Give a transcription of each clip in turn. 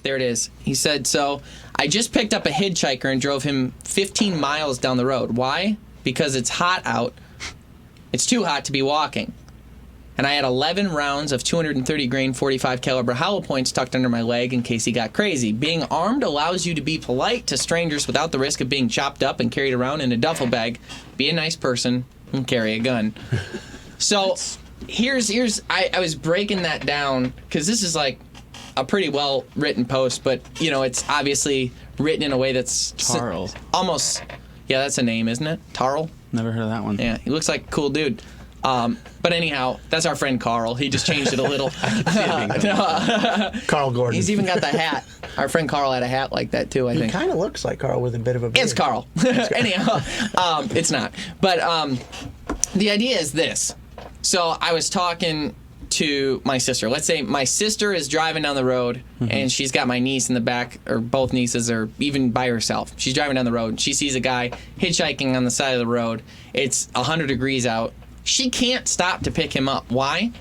There it is. He said, so I just picked up a hitchhiker and drove him 15 miles down the road. Why? Because it's hot out. It's too hot to be walking. And I had 11 rounds of 230 grain 45 caliber hollow points tucked under my leg in case he got crazy. Being armed allows you to be polite to strangers without the risk of being chopped up and carried around in a duffel bag. Be a nice person and carry a gun. So I was breaking that down because this is like a pretty well written post, but it's obviously written in a way that's Tarl. Almost, yeah, that's a name, isn't it? Tarl? Never heard of that one. Yeah, he looks like a cool dude. But anyhow, that's our friend Carl. He just changed it a little. Carl Gordon. He's even got the hat. Our friend Carl had a hat like that too, I think. He kind of looks like Carl with a bit of a beard. It's Carl. Anyhow, it's not. But the idea is this. So I was talking to my sister. Let's say my sister is driving down the road, and she's got my niece in the back, or both nieces, or even by herself. She's driving down the road, and she sees a guy hitchhiking on the side of the road. It's 100 degrees out. She can't stop to pick him up. Why?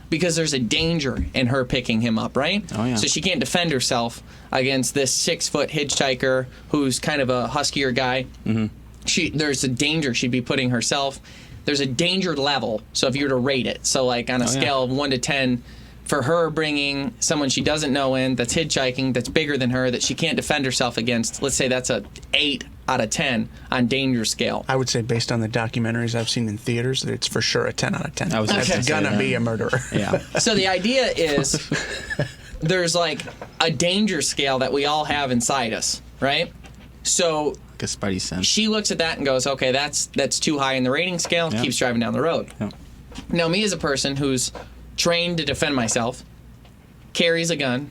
Because there's a danger in her picking him up, right? Oh, yeah. So she can't defend herself against this 6-foot hitchhiker who's kind of a huskier guy. There's a danger she'd be putting herself. There's a danger level. So if you were to rate it, so like on a scale of 1 to 10, for her bringing someone she doesn't know in that's hitchhiking, that's bigger than her, that she can't defend herself against, let's say that's a 8 out of 10 on danger scale. I would say based on the documentaries I've seen in theaters that it's for sure a 10 out of 10. That's gonna be a murderer. Yeah. So the idea is there's like a danger scale that we all have inside us, right? So Like a spidey sense. she looks at that and goes, okay, that's too high in the rating scale, and keeps driving down the road. Yeah. Now, me as a person who's trained to defend myself, carries a gun,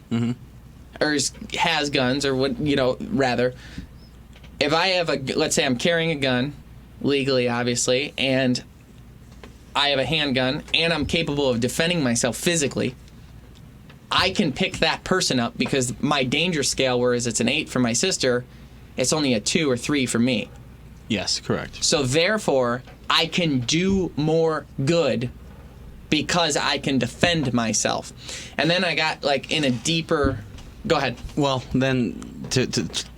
or has guns, or what, rather, if I have let's say I'm carrying a gun, legally, obviously, and I have a handgun, and I'm capable of defending myself physically, I can pick that person up because my danger scale, whereas it's an 8 for my sister, it's only a 2 or 3 for me. Yes, correct. So therefore, I can do more good because I can defend myself. And then I got like in a deeper... Go ahead. Well, then,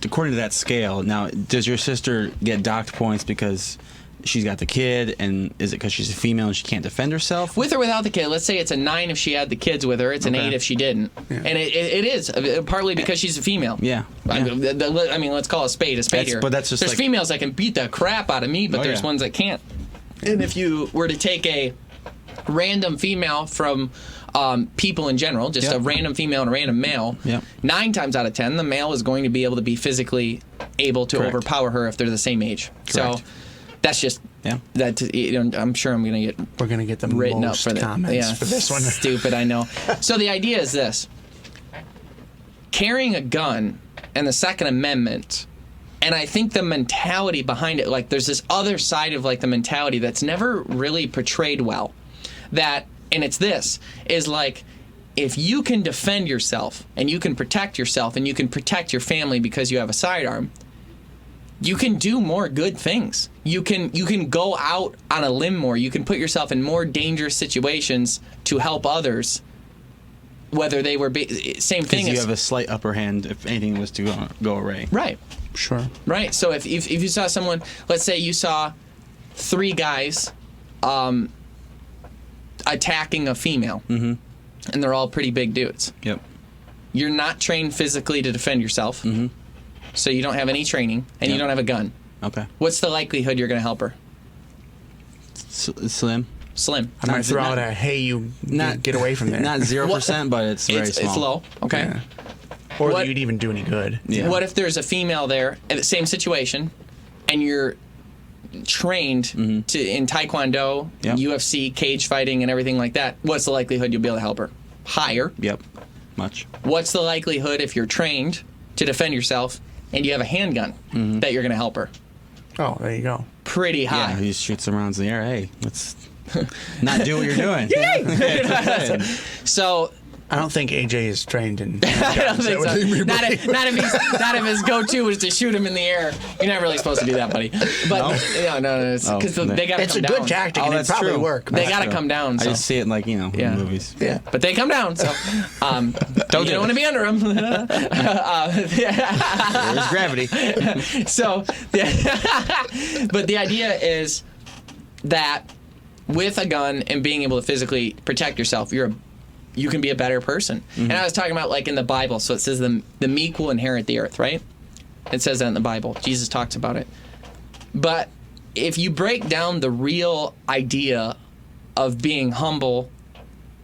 according to that scale, now, does your sister get docked points because she's got the kid, and is it because she's a female and she can't defend herself? With or without the kid, let's say it's a 9 if she had the kids with her, it's an 8 if she didn't. Yeah. And it is, partly because she's a female. Yeah. I mean, let's call a spade here. But that's just There's like... females that can beat the crap out of me, but there's ones that can't. And if you were to take a random female from... people in general, just a random female and a random male, 9 times out of 10, the male is going to be able to be physically able to overpower her if they're the same age. Correct. So that's just that. I'm sure I'm going to get. We're going to get the written most up for comments for this one. Stupid, I know. So the idea is this: carrying a gun and the Second Amendment. And I think the mentality behind it, like there's this other side of like the mentality that's never really portrayed well. And it's this, is like, if you can defend yourself, and you can protect yourself, and you can protect your family because you have a sidearm, you can do more good things. You can go out on a limb more. You can put yourself in more dangerous situations to help others, whether they were same thing. Because you have a slight upper hand if anything was to go awry. Right. Sure. Right. So if you saw someone, let's say you saw 3 guys attacking a female, and they're all pretty big dudes. Yep. You're not trained physically to defend yourself, so you don't have any training, and you don't have a gun. Okay. What's the likelihood you're going to help her? Slim. Slim. I might throw out a, hey, you get away from there. Not 0%, but it's very small. It's low. Okay. Yeah. Or that you'd even do any good. Yeah. What if there's a female there in the same situation, and you're trained in Taekwondo, UFC, cage fighting, and everything like that? What's the likelihood you'll be able to help her? Higher. Yep. Much. What's the likelihood if you're trained to defend yourself and you have a handgun that you're going to help her? Oh, there you go. Pretty high. Yeah, he shoots some rounds in the air. Hey, let's not do what you're doing. So I don't think AJ is trained in. I don't think so. Not if his go-to was to shoot him in the air. You're not really supposed to do that, buddy. But no, because they got to come down. It's a good tactic, and it probably work. They got to come down. So. I just see it like in movies. Yeah, but they come down. So you don't want to be under them. There's gravity. So, but the idea is that with a gun and being able to physically protect yourself, you can be a better person. And I was talking about like in the Bible, so it says the meek will inherit the earth, right? It says that in the Bible. Jesus talks about it. But if you break down the real idea of being humble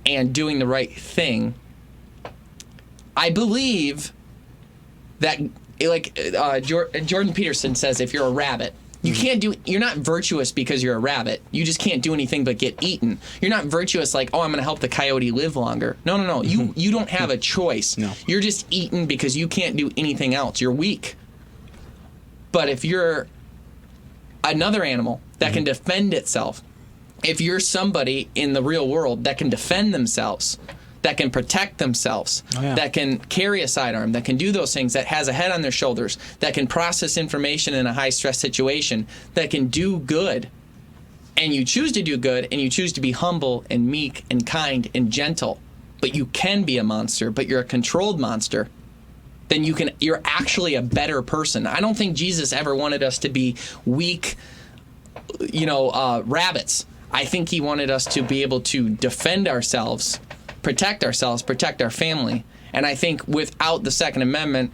and doing the right thing, I believe that, like Jordan Peterson says, if you're a rabbit, you're not virtuous because you're a rabbit. You just can't do anything but get eaten. You're not virtuous like, oh, I'm going to help the coyote live longer. No. You don't have a choice. No. You're just eaten because you can't do anything else. You're weak. But if you're another animal that can defend itself, if you're somebody in the real world that can defend themselves, that can protect themselves, that can carry a sidearm, that can do those things, that has a head on their shoulders, that can process information in a high-stress situation, that can do good, and you choose to do good, and you choose to be humble and meek and kind and gentle, but you can be a monster, but you're a controlled monster, then you're actually a better person. I don't think Jesus ever wanted us to be weak, rabbits. I think he wanted us to be able to defend ourselves, protect our family. And I think without the Second Amendment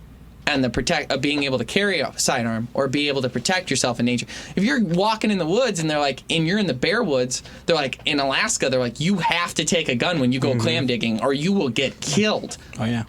and the being able to carry a sidearm or be able to protect yourself in nature. If you're walking in the woods and you're in the bear woods, they're like, in Alaska, they're like, you have to take a gun when you go clam digging or you will get killed. Oh, yeah.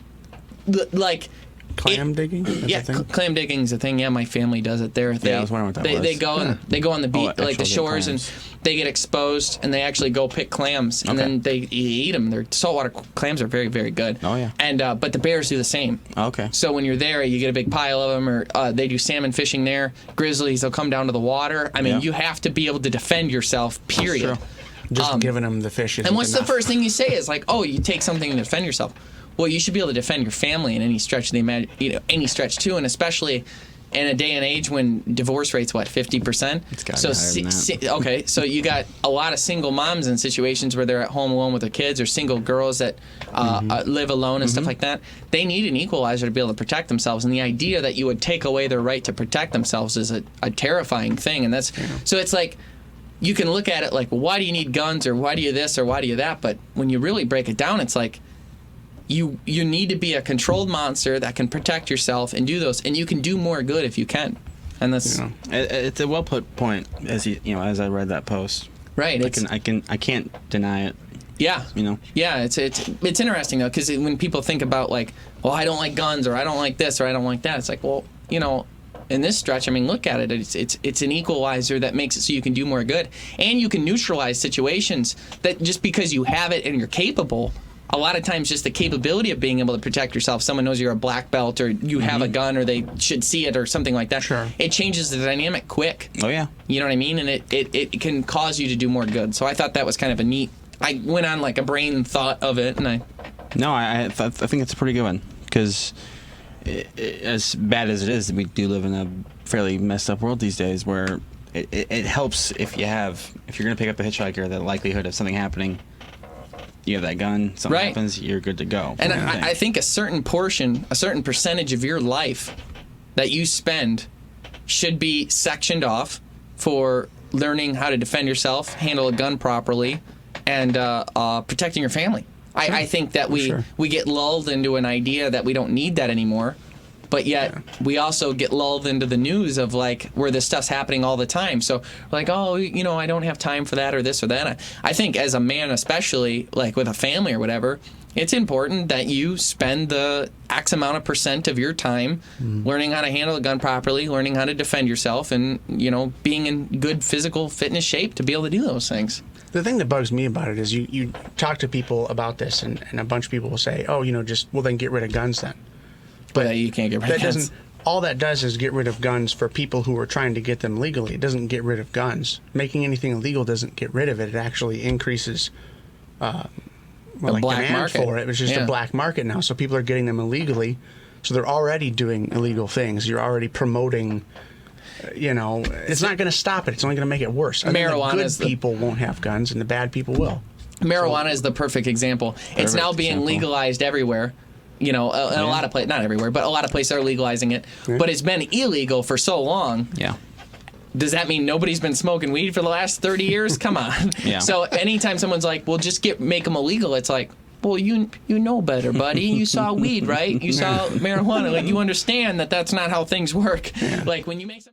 Clam digging? Clam digging is a thing. Yeah, my family does it there. I was wondering what that was. They go on the beach, like the shores, and they get exposed, and they actually go pick clams, and then they eat them. Their saltwater clams are very, very good. Oh yeah. And but the bears do the same. Okay. So when you're there, you get a big pile of them, or they do salmon fishing there. Grizzlies, they'll come down to the water. I mean, you have to be able to defend yourself. Period. That's true. Just giving them the fish isn't And what's enough. the first thing you say is like, oh, you take something to defend yourself. Well, you should be able to defend your family in any stretch of any stretch too, and especially in a day and age when divorce rate's 50%. It's got to be higher than that. Okay, so you got a lot of single moms in situations where they're at home alone with their kids, or single girls that live alone and stuff like that. They need an equalizer to be able to protect themselves, and the idea that you would take away their right to protect themselves is a terrifying thing. And so it's like, you can look at it like, why do you need guns, or why do you this, or why do you that? But when you really break it down, it's like, you need to be a controlled monster that can protect yourself and do those, and you can do more good if you can. And that's it's a well put point. As I read that post, right? I can't deny it. Yeah. Yeah. It's interesting though, because when people think about like, well, I don't like guns, or I don't like this, or I don't like that, it's like, well, in this stretch, I mean, look at it. It's an equalizer that makes it so you can do more good, and you can neutralize situations that just because you have it and you're capable. A lot of times, just the capability of being able to protect yourself, someone knows you're a black belt, or you have a gun, or they should see it, or something like that. Sure. It changes the dynamic quick. Oh, yeah. You know what I mean? And it can cause you to do more good. So I thought that was kind of a neat... I went on like a brain thought of it, and I... No, I think it's a pretty good one, because as bad as it is, we do live in a fairly messed up world these days, where it helps if you're going to pick up a hitchhiker, the likelihood of something happening... You have that gun, something happens, you're good to go. And I think a certain percentage of your life that you spend should be sectioned off for learning how to defend yourself, handle a gun properly, and protecting your family. I think that we get lulled into an idea that we don't need that anymore. But yet, we also get lulled into the news of like where this stuff's happening all the time. So we're like, oh, I don't have time for that or this or that. I think as a man, especially like with a family or whatever, it's important that you spend the X amount of percent of your time learning how to handle a gun properly, learning how to defend yourself, and being in good physical fitness shape to be able to do those things. The thing that bugs me about it is you talk to people about this, and a bunch of people will say, oh, then get rid of guns then. But you can't get rid of guns. All that does is get rid of guns for people who are trying to get them legally. It doesn't get rid of guns. Making anything illegal doesn't get rid of it. It actually increases black demand market. for it. It's just Yeah. a black market now. So people are getting them illegally. So they're already doing illegal things. You're already promoting. It's not going to stop it. It's only going to make it worse. And Marijuana the is good people won't have guns, and the bad people will. Marijuana is the perfect example. It's now being legalized everywhere. In a lot of places, not everywhere, but a lot of places are legalizing it. Yeah. But it's been illegal for so long. Yeah. Does that mean nobody's been smoking weed for the last 30 years? Come on. Yeah. So anytime someone's like, well, just make them illegal, it's like, well, you know better, buddy. You saw weed, right? You saw marijuana. Like, you understand that that's not how things work. Yeah. Like, when you make some